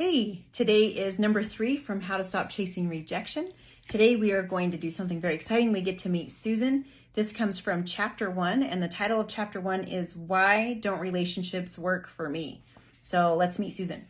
Hey, today is number 3 from How to Stop Chasing Rejection. Today we are going to do something very exciting. We get to meet Susan. This comes from chapter 1, and the title of chapter 1 is Why Don't Relationships Work for Me? So let's meet Susan.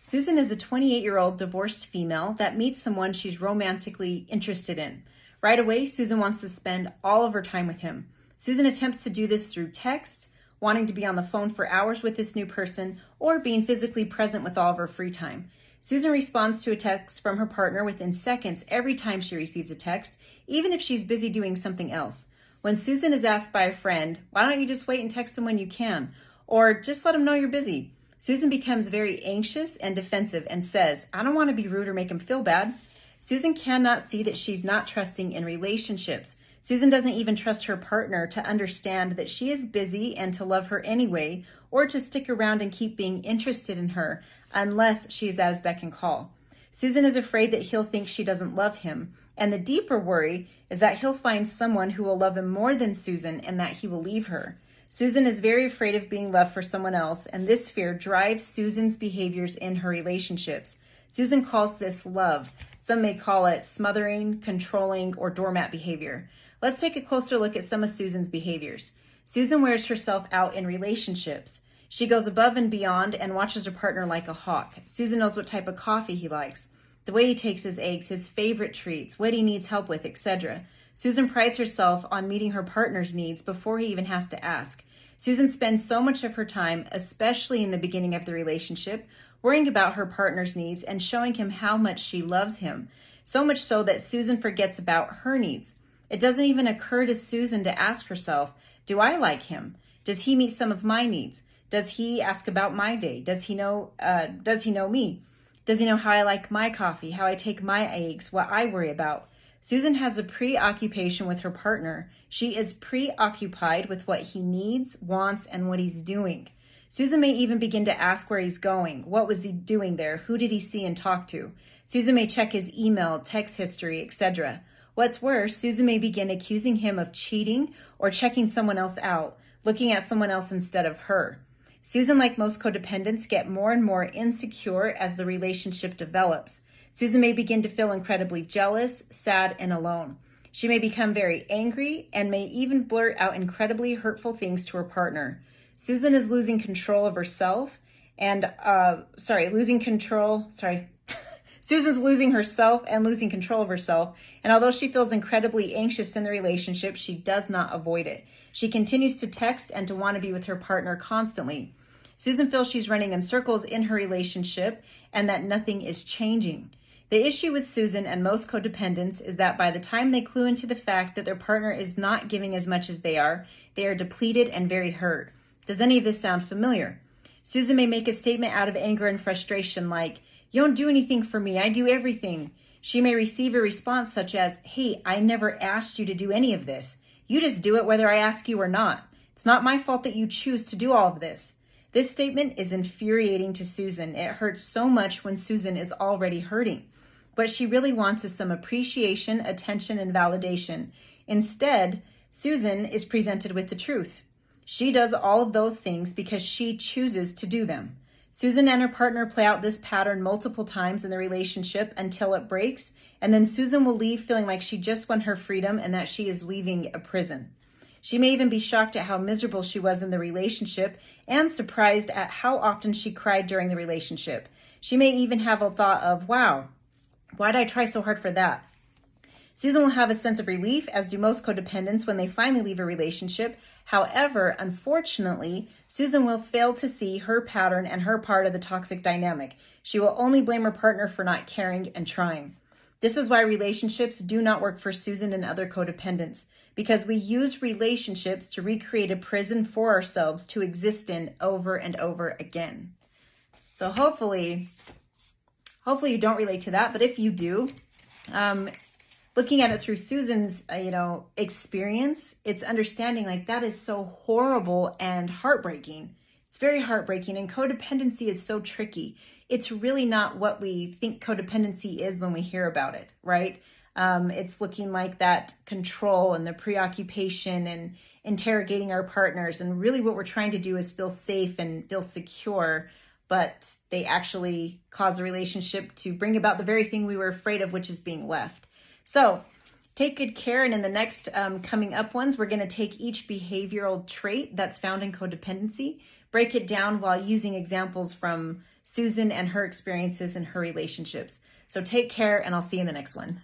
Susan is a 28-year-old divorced female that meets someone she's romantically interested in. Right away, Susan wants to spend all of her time with him. Susan attempts to do this through text, wanting to be on the phone for hours with this new person, or being physically present with all of her free time. Susan responds to a text from her partner within seconds every time she receives a text, even if she's busy doing something else. When Susan is asked by a friend, why don't you just wait and text him when you can? Or just let him know you're busy. Susan becomes very anxious and defensive and says, I don't want to be rude or make him feel bad. Susan cannot see that she's not trusting in relationships. Susan doesn't even trust her partner to understand that she is busy and to love her anyway, or to stick around and keep being interested in her unless she is at his beck and call. Susan is afraid that he'll think she doesn't love him, and the deeper worry is that he'll find someone who will love him more than Susan and that he will leave her. Susan is very afraid of being loved for someone else, and this fear drives Susan's behaviors in her relationships. Susan calls this love. Some may call it smothering, controlling, or doormat behavior. Let's take a closer look at some of Susan's behaviors. Susan wears herself out in relationships. She goes above and beyond and watches her partner like a hawk. Susan knows what type of coffee he likes, the way he takes his eggs, his favorite treats, what he needs help with, etc. Susan prides herself on meeting her partner's needs before he even has to ask. Susan spends so much of her time, especially in the beginning of the relationship, worrying about her partner's needs and showing him how much she loves him, so much so that Susan forgets about her needs. It doesn't even occur to Susan to ask herself, do I like him? Does he meet some of my needs? Does he ask about my day? Does he know me? Does he know how I like my coffee, how I take my eggs, what I worry about? Susan has a preoccupation with her partner. She is preoccupied with what he needs, wants, and what he's doing. Susan may even begin to ask where he's going. What was he doing there? Who did he see and talk to? Susan may check his email, text history, etc. What's worse, Susan may begin accusing him of cheating or checking someone else out, looking at someone else instead of her. Susan, like most codependents, get more and more insecure as the relationship develops. Susan may begin to feel incredibly jealous, sad, and alone. She may become very angry and may even blurt out incredibly hurtful things to her partner. Susan is losing control of herself Susan's losing herself and losing control of herself, and although she feels incredibly anxious in the relationship, she does not avoid it. She continues to text and to want to be with her partner constantly. Susan feels she's running in circles in her relationship and that nothing is changing. The issue with Susan and most codependents is that by the time they clue into the fact that their partner is not giving as much as they are depleted and very hurt. Does any of this sound familiar? Susan may make a statement out of anger and frustration like, you don't do anything for me, I do everything. She may receive a response such as, hey, I never asked you to do any of this. You just do it whether I ask you or not. It's not my fault that you choose to do all of this. This statement is infuriating to Susan. It hurts so much when Susan is already hurting. What she really wants is some appreciation, attention, and validation. Instead, Susan is presented with the truth. She does all of those things because she chooses to do them. Susan and her partner play out this pattern multiple times in the relationship until it breaks, and then Susan will leave feeling like she just won her freedom and that she is leaving a prison. She may even be shocked at how miserable she was in the relationship and surprised at how often she cried during the relationship. She may even have a thought of, wow, why did I try so hard for that? Susan will have a sense of relief, as do most codependents when they finally leave a relationship. However, unfortunately, Susan will fail to see her pattern and her part of the toxic dynamic. She will only blame her partner for not caring and trying. This is why relationships do not work for Susan and other codependents, because we use relationships to recreate a prison for ourselves to exist in over and over again. So hopefully you don't relate to that, but if you do, looking at it through Susan's, experience, it's understanding like that is so horrible and heartbreaking. It's very heartbreaking, and codependency is so tricky. It's really not what we think codependency is when we hear about it, right? It's looking like that control and the preoccupation and interrogating our partners. And really what we're trying to do is feel safe and feel secure but they actually cause the relationship to bring about the very thing we were afraid of, which is being left. So take good care. And in the next coming up ones, we're going to take each behavioral trait that's found in codependency, break it down while using examples from Susan and her experiences in her relationships. So take care, and I'll see you in the next one.